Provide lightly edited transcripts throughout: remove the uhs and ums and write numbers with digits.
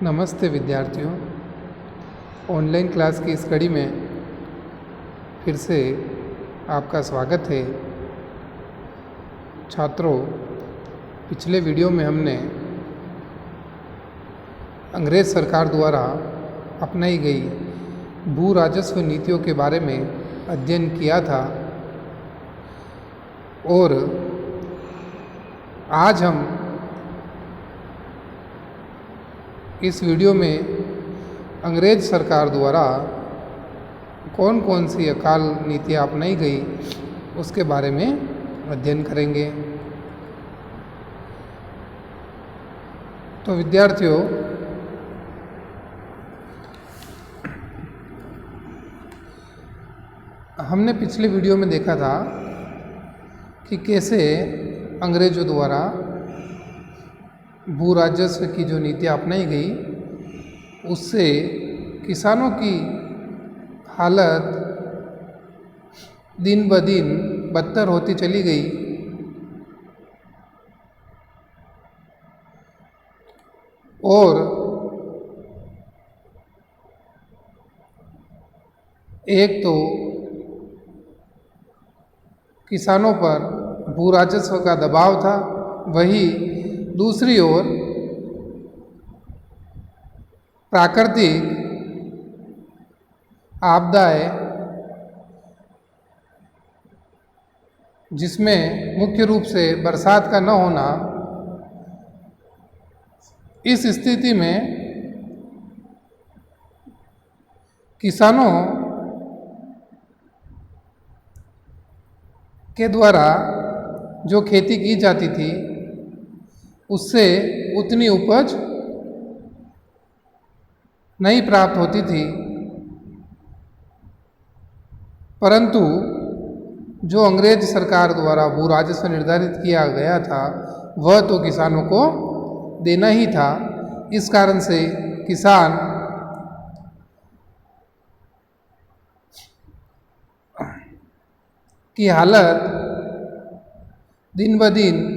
नमस्ते विद्यार्थियों। Online class की इस कड़ी में फिर से आपका स्वागत है। छात्रों, पिछले वीडियो में हमने अंग्रेज़ सरकार द्वारा अपनाई गई भू राजस्व नीतियों के बारे में अध्ययन किया था और आज हम इस वीडियो में अंग्रेज सरकार द्वारा कौन कौन सी अकाल नीतियाँ अपनाई गई उसके बारे में अध्ययन करेंगे। तो विद्यार्थियों, हमने पिछले वीडियो में देखा था कि कैसे अंग्रेजों द्वारा भू राजस्व की जो नीतियाँ अपनाई गई उससे किसानों की हालत दिन ब दिन बदतर होती चली गई और एक तो किसानों पर भू राजस्व का दबाव था, वही दूसरी ओर प्राकृतिक आपदाएं, जिसमें मुख्य रूप से बरसात का न होना, इस स्थिति में किसानों के द्वारा जो खेती की जाती थी उससे उतनी उपज नहीं प्राप्त होती थी, परंतु जो अंग्रेज सरकार द्वारा भू राजस्व निर्धारित किया गया था वह तो किसानों को देना ही था। इस कारण से किसान की हालत दिन ब दिन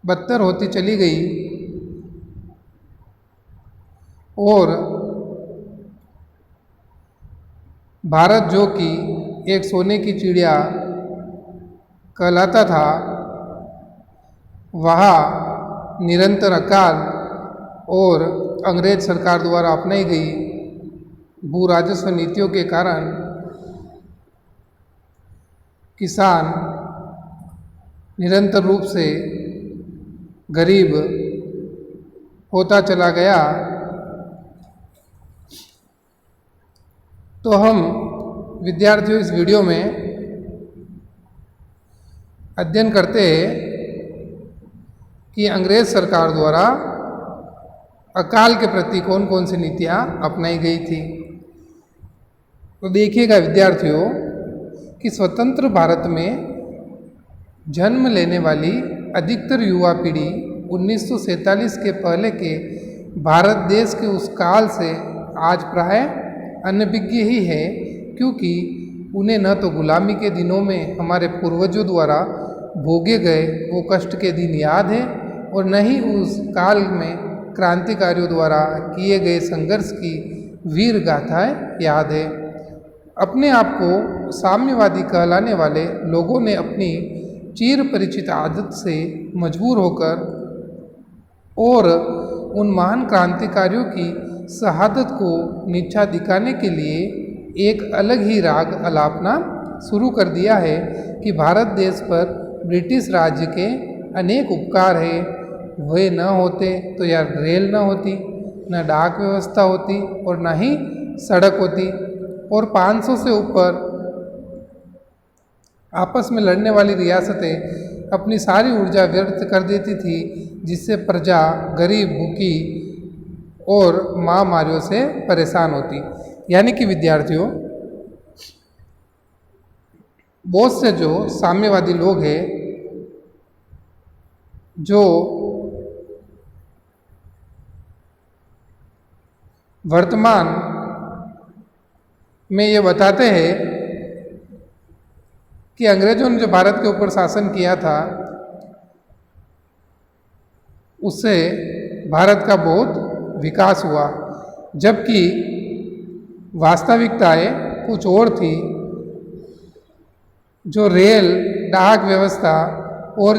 बदतर होती चली गई और भारत, जो कि एक सोने की चिड़िया कहलाता था, वहाँ निरंतर अकाल और अंग्रेज सरकार द्वारा अपनाई गई भू राजस्व नीतियों के कारण किसान निरंतर रूप से गरीब होता चला गया। तो हम विद्यार्थियों इस वीडियो में अध्ययन करते हैं कि अंग्रेज सरकार द्वारा अकाल के प्रति कौन कौन सी नीतियाँ अपनाई गई थी। तो देखिएगा विद्यार्थियों कि स्वतंत्र भारत में जन्म लेने वाली अधिकतर युवा पीढ़ी 1947 के पहले के भारत देश के उस काल से आज प्राय अनभिज्ञ ही है, क्योंकि उन्हें न तो गुलामी के दिनों में हमारे पूर्वजों द्वारा भोगे गए वो कष्ट के दिन याद है और न ही उस काल में क्रांतिकारियों द्वारा किए गए संघर्ष की वीर गाथाएं याद है। अपने आप को साम्यवादी कहलाने वाले लोगों ने अपनी चिर परिचित आदत से मजबूर होकर और उन महान क्रांतिकारियों की शहादत को नीचा दिखाने के लिए एक अलग ही राग अलापना शुरू कर दिया है कि भारत देश पर ब्रिटिश राज्य के अनेक उपकार है। वे न होते तो यार रेल न होती, न डाक व्यवस्था होती और न ही सड़क होती, और 500 से ऊपर आपस में लड़ने वाली रियासतें अपनी सारी ऊर्जा व्यर्थ कर देती थी, जिससे प्रजा गरीब, भूखी और महामारियों से परेशान होती। यानी कि विद्यार्थियों, बहुत से जो साम्यवादी लोग हैं जो वर्तमान में ये बताते हैं कि अंग्रेजों ने जो भारत के ऊपर शासन किया था उससे भारत का बहुत विकास हुआ, जबकि वास्तविकताएं कुछ और थी। जो रेल, डाक व्यवस्था और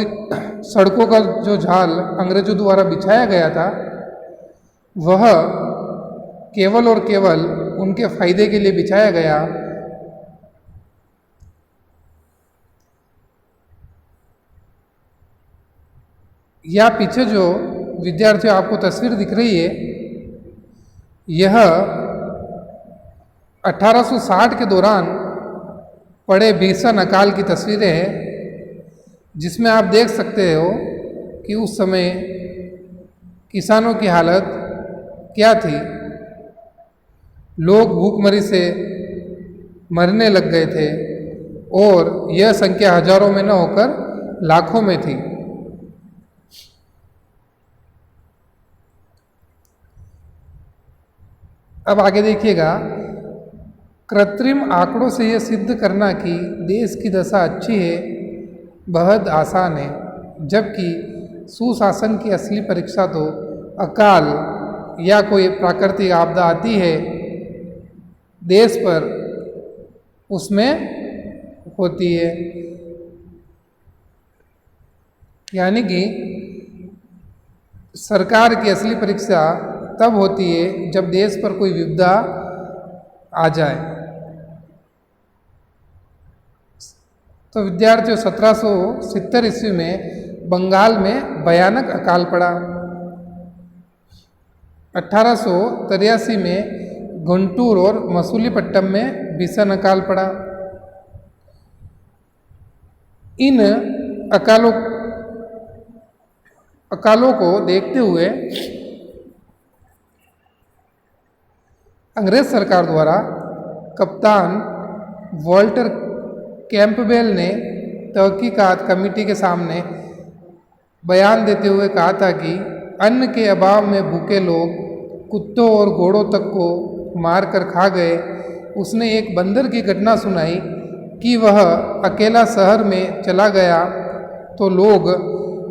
सड़कों का जो जाल अंग्रेजों द्वारा बिछाया गया था, वह केवल और केवल उनके फायदे के लिए बिछाया गया। या पीछे जो विद्यार्थियों आपको तस्वीर दिख रही है, यह 1860 के दौरान पड़े भीषण अकाल की तस्वीरें हैं, जिसमें आप देख सकते हो कि उस समय किसानों की हालत क्या थी। लोग भूखमरी से मरने लग गए थे और यह संख्या हजारों में न होकर लाखों में थी। अब आगे देखिएगा, कृत्रिम आंकड़ों से यह सिद्ध करना कि देश की दशा अच्छी है बहुत आसान है, जबकि सुशासन की असली परीक्षा तो अकाल या कोई प्राकृतिक आपदा आती है देश पर, उसमें होती है। यानी कि सरकार की असली परीक्षा तब होती है जब देश पर कोई विपदा आ जाए। तो विद्यार्थियों, 1770 ईस्वी में बंगाल में भयानक अकाल पड़ा। 1883 में गुंटूर और मसूलीपट्टम में भीषण अकाल पड़ा। इन अकालों को देखते हुए अंग्रेज सरकार द्वारा कप्तान वॉल्टर कैंपबेल ने तहकीकात कमेटी के सामने बयान देते हुए कहा था कि अन्न के अभाव में भूखे लोग कुत्तों और घोड़ों तक को मारकर खा गए। उसने एक बंदर की घटना सुनाई कि वह अकेला शहर में चला गया तो लोग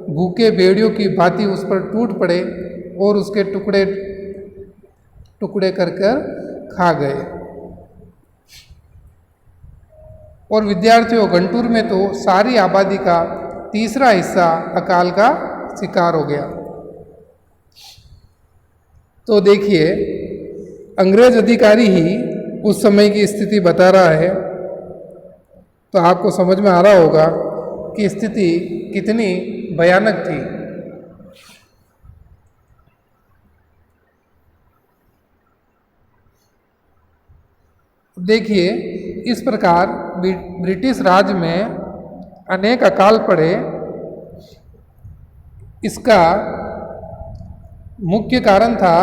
भूखे भेड़ियों की भांति उस पर टूट पड़े और उसके टुकड़े टुकड़े कर कर खा गए। और विद्यार्थियों, गंटूर में तो सारी आबादी का तीसरा हिस्सा अकाल का शिकार हो गया। तो देखिए, अंग्रेज अधिकारी ही उस समय की स्थिति बता रहा है, तो आपको समझ में आ रहा होगा कि स्थिति कितनी भयानक थी। देखिए, इस प्रकार ब्रिटिश राज में अनेक अकाल पड़े। इसका मुख्य कारण था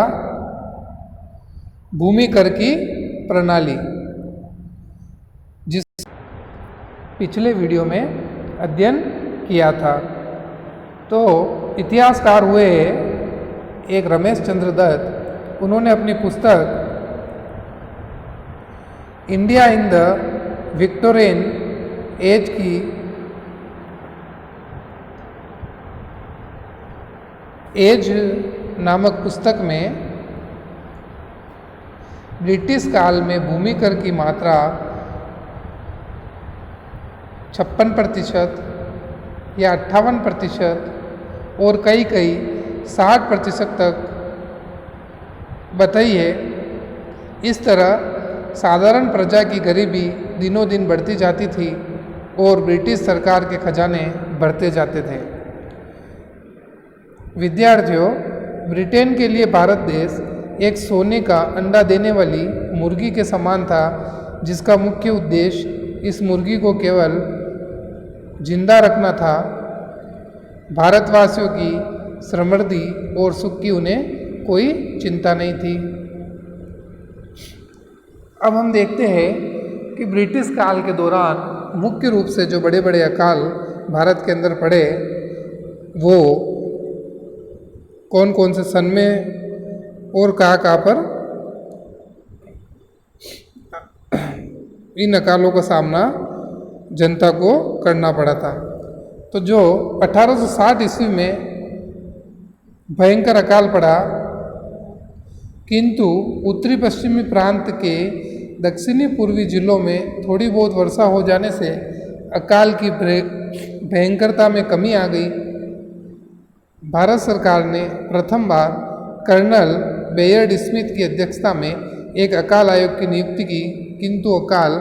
भूमि कर की प्रणाली, जिस पिछले वीडियो में अध्ययन किया था। तो इतिहासकार हुए एक रमेश चंद्र दत्त, उन्होंने अपनी पुस्तक India in the Victorian age की एज नामक पुस्तक में ब्रिटिश काल में भूमि कर की मात्रा 56% या 58% और कई 60% तक बताई है। इस तरह साधारण प्रजा की गरीबी दिनों दिन बढ़ती जाती थी और ब्रिटिश सरकार के खजाने बढ़ते जाते थे। विद्यार्थियों, ब्रिटेन के लिए भारत देश एक सोने का अंडा देने वाली मुर्गी के समान था, जिसका मुख्य उद्देश्य इस मुर्गी को केवल जिंदा रखना था। भारतवासियों की समृद्धि और सुख की उन्हें कोई चिंता नहीं थी। अब हम देखते हैं कि ब्रिटिश काल के दौरान मुख्य रूप से जो बड़े बड़े अकाल भारत के अंदर पड़े, वो कौन कौन से सन में और कहाँ पर इन अकालों का सामना जनता को करना पड़ा था। तो जो 1860 ईस्वी में भयंकर अकाल पड़ा, किंतु उत्तरी पश्चिमी प्रांत के दक्षिणी पूर्वी जिलों में थोड़ी बहुत वर्षा हो जाने से अकाल की भयंकरता में कमी आ गई। भारत सरकार ने प्रथम बार कर्नल बेयर्ड स्मिथ की अध्यक्षता में एक अकाल आयोग की नियुक्ति की, किंतु अकाल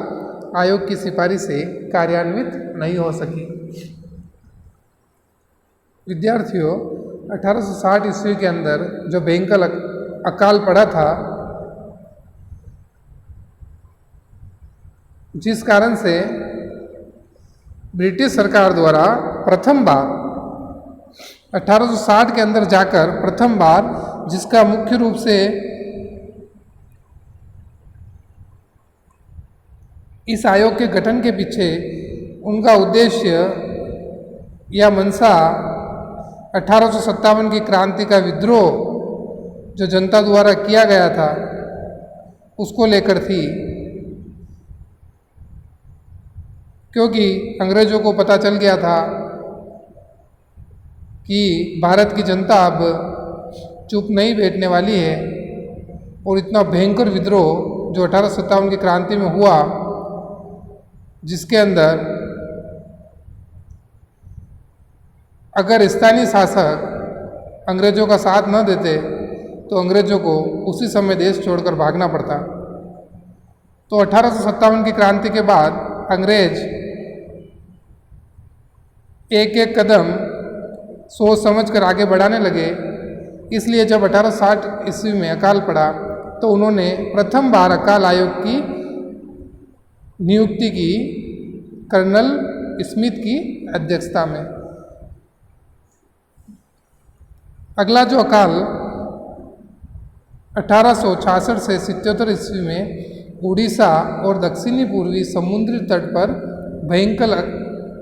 आयोग की सिफारिशें कार्यान्वित नहीं हो सकी। विद्यार्थियों, 1860 ईस्वी के अंदर जो भयंकर अकाल पड़ा था, जिस कारण से ब्रिटिश सरकार द्वारा प्रथम बार 1860 के अंदर जाकर प्रथम बार, जिसका मुख्य रूप से इस आयोग के गठन के पीछे उनका उद्देश्य या मंशा 1857 की क्रांति का विद्रोह जो जनता द्वारा किया गया था उसको लेकर थी, क्योंकि अंग्रेजों को पता चल गया था कि भारत की जनता अब चुप नहीं बैठने वाली है और इतना भयंकर विद्रोह जो 1857 की क्रांति में हुआ, जिसके अंदर अगर स्थानीय शासक अंग्रेजों का साथ न देते तो अंग्रेजों को उसी समय देश छोड़कर भागना पड़ता। तो 1857 की क्रांति के बाद अंग्रेज एक एक कदम सोच समझ कर आगे बढ़ाने लगे। इसलिए जब 1860 ईस्वी में अकाल पड़ा तो उन्होंने प्रथम बार अकाल आयोग की नियुक्ति की कर्नल स्मिथ की अध्यक्षता में। अगला जो अकाल 1866 से 77 ईस्वी में उड़ीसा और दक्षिणी पूर्वी समुद्री तट पर भयंकर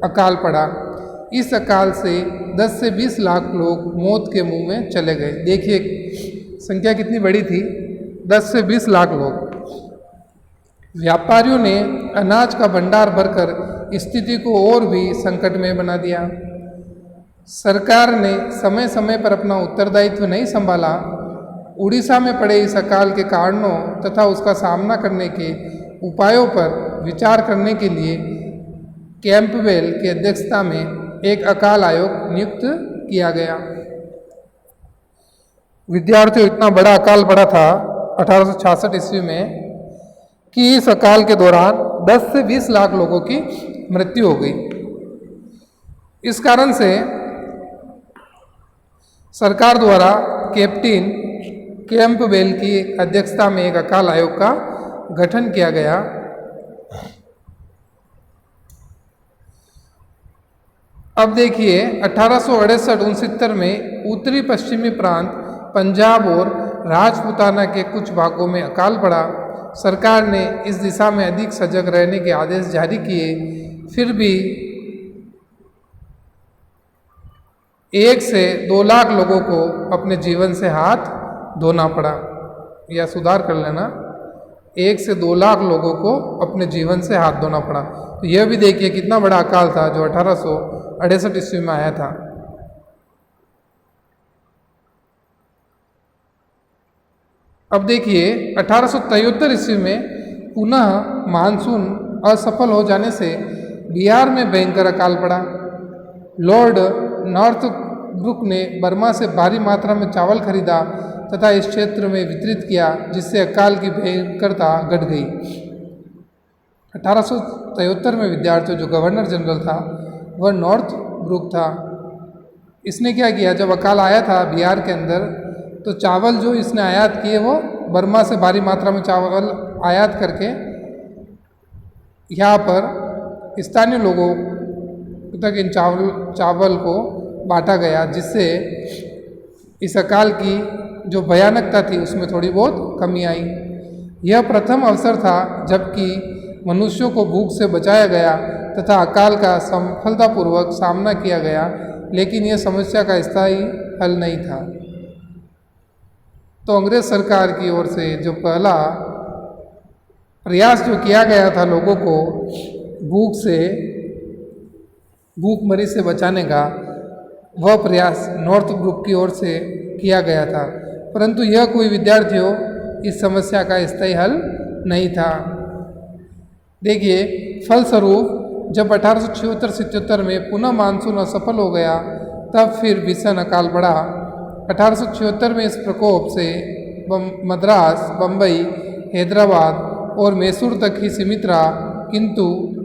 अकाल पड़ा। इस अकाल से 10 से 20 लाख लोग मौत के मुंह में चले गए। देखिए संख्या कितनी बड़ी थी, 10 से 20 लाख लोग। व्यापारियों ने अनाज का भंडार भरकर स्थिति को और भी संकट में बना दिया। सरकार ने समय समय पर अपना उत्तरदायित्व नहीं संभाला। उड़ीसा में पड़े इस अकाल के कारणों तथा उसका सामना करने के उपायों पर विचार करने के लिए कैंपबेल की अध्यक्षता में एक अकाल आयोग नियुक्त किया गया। विद्यार्थियों, इतना बड़ा अकाल पड़ा था 1866 ईस्वी में कि इस अकाल के दौरान 10 से 20 लाख लोगों की मृत्यु हो गई। इस कारण से सरकार द्वारा कैप्टन कैंपबेल की अध्यक्षता में एक अकाल आयोग का गठन किया गया। अब देखिए 1868-69 में उत्तरी पश्चिमी प्रांत पंजाब और राजपूताना के कुछ भागों में अकाल पड़ा। सरकार ने इस दिशा में अधिक सजग रहने के आदेश जारी किए, फिर भी 1 से 2 लाख लोगों को अपने जीवन से हाथ धोना पड़ा। या सुधार कर लेना, 1 से 2 लाख लोगों को अपने जीवन से हाथ धोना पड़ा। तो यह भी देखिए कितना बड़ा अकाल था जो 1868 ईस्वी में आया था। अब देखिए 1873 ईस्वी में पुनः मानसून असफल हो जाने से बिहार में भयंकर अकाल पड़ा। लॉर्ड नॉर्थब्रुक ने बर्मा से भारी मात्रा में चावल खरीदा तथा इस क्षेत्र में वितरित किया, जिससे अकाल की भयंकरता घट गई। 1873 में विद्यार्थियों जो गवर्नर जनरल था वह नॉर्थब्रुक था। इसने क्या किया, जब अकाल आया था बिहार के अंदर तो चावल जो इसने आयात किए वो बर्मा से भारी मात्रा में चावल आयात करके यहाँ पर स्थानीय लोगों तक इन चावल को बांटा गया, जिससे इस अकाल की जो भयानकता थी उसमें थोड़ी बहुत कमी आई। यह प्रथम अवसर था जबकि मनुष्यों को भूख से बचाया गया तथा अकाल का सफलतापूर्वक सामना किया गया, लेकिन यह समस्या का स्थायी हल नहीं था। तो अंग्रेज सरकार की ओर से जो पहला प्रयास जो किया गया था लोगों को भूखमरी से बचाने का, वह प्रयास नॉर्थब्रुक की ओर से किया गया था, परंतु यह कोई विद्यार्थियों इस समस्या का स्थायी हल नहीं था। देखिए, फलस्वरूप जब 1876-77 में पुनः मानसून असफल हो गया, तब फिर भीषण अकाल पड़ा। 1876 में इस प्रकोप से मद्रास, बम्बई, हैदराबाद और मैसूर तक ही सीमित रहा, किंतु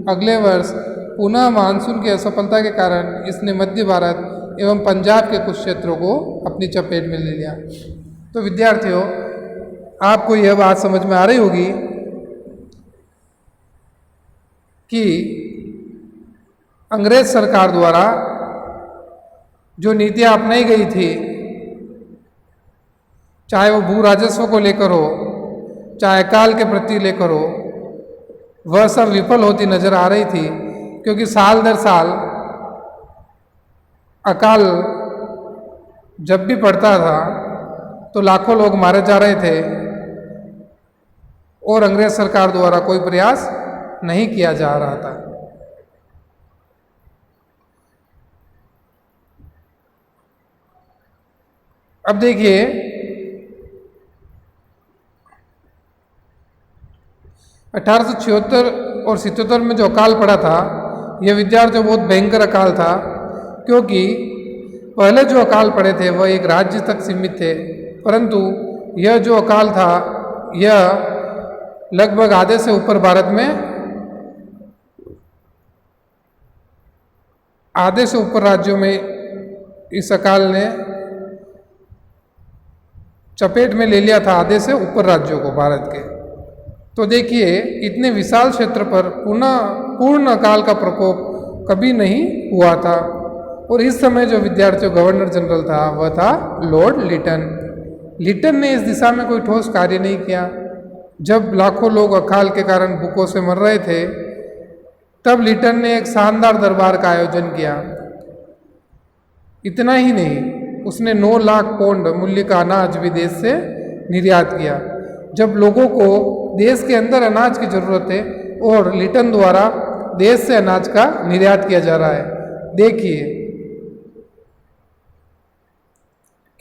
अगले वर्ष पुनः मानसून की असफलता के कारण इसने मध्य भारत एवं पंजाब के कुछ क्षेत्रों को अपनी चपेट में ले लिया। तो विद्यार्थियों, आपको यह बात समझ में आ रही होगी कि अंग्रेज सरकार द्वारा जो नीतियां अपनाई गई थी, चाहे वो भू राजस्व को लेकर हो, चाहे अकाल के प्रति लेकर हो, वह सब विफल होती नजर आ रही थी, क्योंकि साल दर साल अकाल जब भी पड़ता था तो लाखों लोग मारे जा रहे थे और अंग्रेज सरकार द्वारा कोई प्रयास नहीं किया जा रहा था। अब देखिए, 1876 और 77 में जो अकाल पड़ा था, यह विद्यार्थियों बहुत भयंकर अकाल था, क्योंकि पहले जो अकाल पड़े थे वह एक राज्य तक सीमित थे, परंतु यह जो अकाल था यह लगभग आधे से ऊपर भारत में, आधे से ऊपर राज्यों में इस अकाल ने चपेट में ले लिया था, आधे से ऊपर राज्यों को भारत के। तो देखिए, इतने विशाल क्षेत्र पर पूर्ण अकाल का प्रकोप कभी नहीं हुआ था। और इस समय जो विद्यार्थियों गवर्नर जनरल था वह था लॉर्ड लिटन। लिटन ने इस दिशा में कोई ठोस कार्य नहीं किया। जब लाखों लोग अकाल के कारण भूखों से मर रहे थे, तब लिटन ने एक शानदार दरबार का आयोजन किया। इतना ही नहीं, उसने 9 लाख पौंड मूल्य का अनाज विदेश से निर्यात किया। जब लोगों को देश के अंदर अनाज की जरूरत है और लिटन द्वारा देश से अनाज का निर्यात किया जा रहा है, देखिए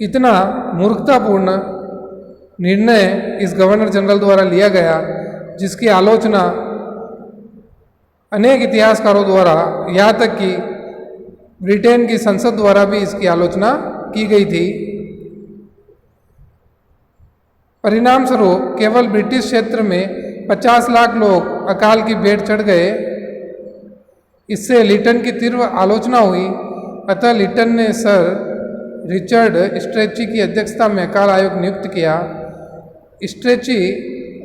कितना मूर्खतापूर्ण निर्णय इस गवर्नर जनरल द्वारा लिया गया, जिसकी आलोचना अनेक इतिहासकारों द्वारा, यहाँ तक कि ब्रिटेन की संसद द्वारा भी इसकी आलोचना की गई थी। परिणाम स्वरूप केवल ब्रिटिश क्षेत्र में 50 लाख लोग अकाल की भेंट चढ़ गए। इससे लिटन की तीव्र आलोचना हुई। अतः लिटन ने सर रिचर्ड स्ट्रेची की अध्यक्षता में अकाल आयोग नियुक्त किया। स्ट्रेची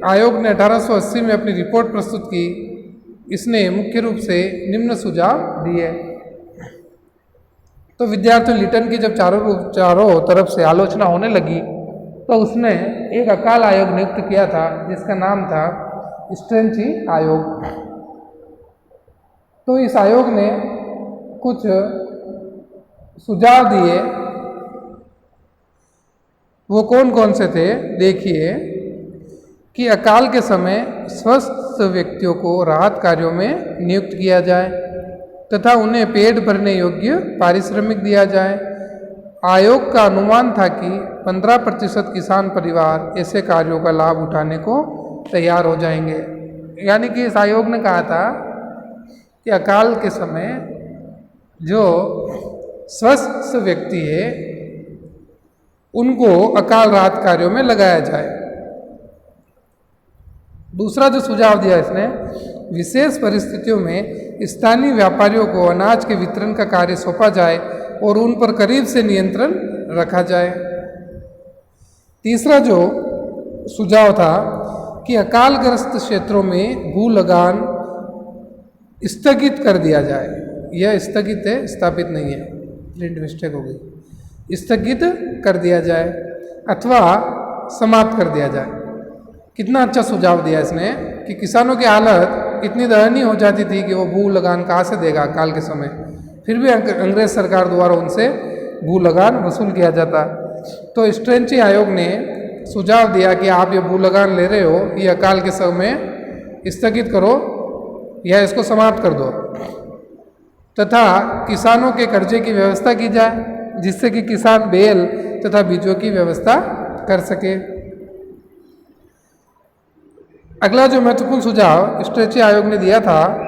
आयोग ने 1880 में अपनी रिपोर्ट प्रस्तुत की। इसने मुख्य रूप से निम्न सुझाव दिए। तो विद्यार्थियों, लिटन की जब चारों तरफ से आलोचना होने लगी, तो उसने एक अकाल आयोग नियुक्त किया था, जिसका नाम था स्ट्रेची आयोग। तो इस आयोग ने कुछ सुझाव दिए। वो कौन कौन से थे? देखिए कि अकाल के समय स्वस्थ व्यक्तियों को राहत कार्यों में नियुक्त किया जाए तथा उन्हें पेट भरने योग्य पारिश्रमिक दिया जाए। आयोग का अनुमान था कि 15% किसान परिवार ऐसे कार्यों का लाभ उठाने को तैयार हो जाएंगे। यानी कि इस आयोग ने कहा था कि अकाल के समय जो स्वस्थ व्यक्ति है उनको अकाल राहत कार्यों में लगाया जाए। दूसरा जो सुझाव दिया इसने, विशेष परिस्थितियों में स्थानीय व्यापारियों को अनाज के वितरण का कार्य सौंपा जाए और उन पर करीब से नियंत्रण रखा जाए। तीसरा जो सुझाव था कि अकालग्रस्त क्षेत्रों में भू लगान स्थगित कर दिया जाए। यह स्थगित है, स्थापित नहीं है, प्रिंट मिस्टेक हो गई। स्थगित कर दिया जाए अथवा समाप्त कर दिया जाए। कितना अच्छा सुझाव दिया इसने कि किसानों की हालत इतनी दयनीय हो जाती थी कि वो भू लगान कहाँ से देगा अकाल के समय। फिर भी अंग्रेज सरकार द्वारा उनसे भू लगान वसूल किया जाता। तो स्ट्रेची आयोग ने सुझाव दिया कि आप ये भू लगान ले रहे हो, ये अकाल के समय स्थगित करो या इसको समाप्त कर दो, तथा किसानों के कर्जे की व्यवस्था की जाए जिससे कि किसान बेल तथा बीजों की व्यवस्था कर सके। अगला जो महत्वपूर्ण सुझाव स्ट्रेची आयोग ने दिया था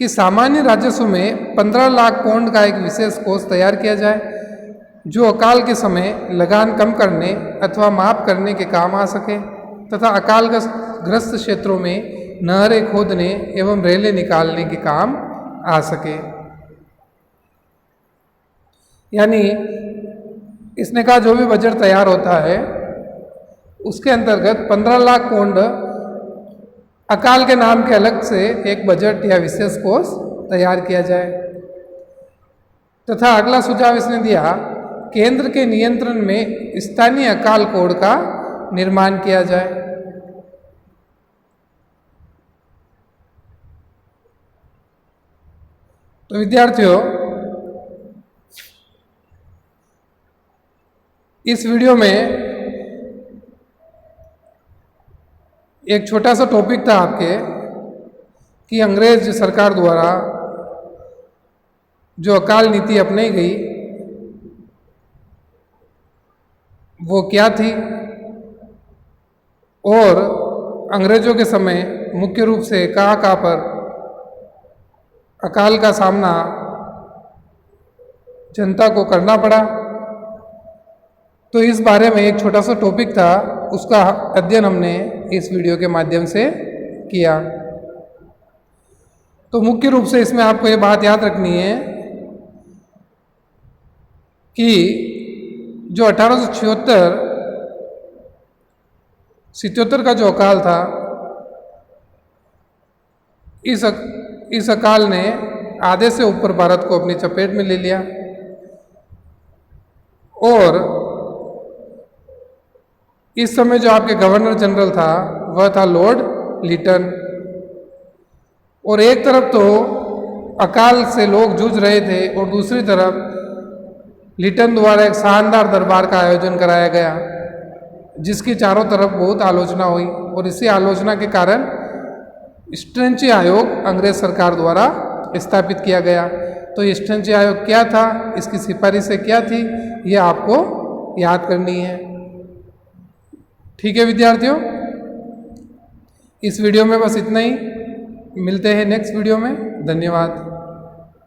कि सामान्य राजस्व में 15 लाख पौंड का एक विशेष कोष तैयार किया जाए जो अकाल के समय लगान कम करने अथवा माफ करने के काम आ सके तथा अकाल ग्रस्त क्षेत्रों में नहरें खोदने एवं रेलें निकालने के काम आ सके। यानी इसने कहा जो भी बजट तैयार होता है उसके अंतर्गत 15 लाख पौंड अकाल के नाम के अलग से एक बजट या विशेष कोष तैयार किया जाए। तथा अगला सुझाव इसने दिया केंद्र के नियंत्रण में स्थानीय अकाल कोड का निर्माण किया जाए। तो विद्यार्थियों, इस वीडियो में एक छोटा सा टॉपिक था आपके कि अंग्रेज सरकार द्वारा जो अकाल नीति अपनाई गई वो क्या थी और अंग्रेजों के समय मुख्य रूप से कहाँ पर अकाल का सामना जनता को करना पड़ा। तो इस बारे में एक छोटा सा टॉपिक था, उसका अध्ययन हमने इस वीडियो के माध्यम से किया। तो मुख्य रूप से इसमें आपको ये बात याद रखनी है कि जो 1876 का जो अकाल था, इस अकाल ने आधे से ऊपर भारत को अपनी चपेट में ले लिया और इस समय जो आपके गवर्नर जनरल था वह था लॉर्ड लिटन। और एक तरफ तो अकाल से लोग जूझ रहे थे और दूसरी तरफ लिटन द्वारा एक शानदार दरबार का आयोजन कराया गया जिसकी चारों तरफ बहुत आलोचना हुई और इसी आलोचना के कारण स्ट्रेची आयोग अंग्रेज सरकार द्वारा स्थापित किया गया। तो ये स्ट्रेची आयोग क्या था, इसकी सिफारिशें क्या थी, ये आपको याद करनी है। ठीक है विद्यार्थियों, इस वीडियो में बस इतना ही। मिलते हैं नेक्स्ट वीडियो में। धन्यवाद।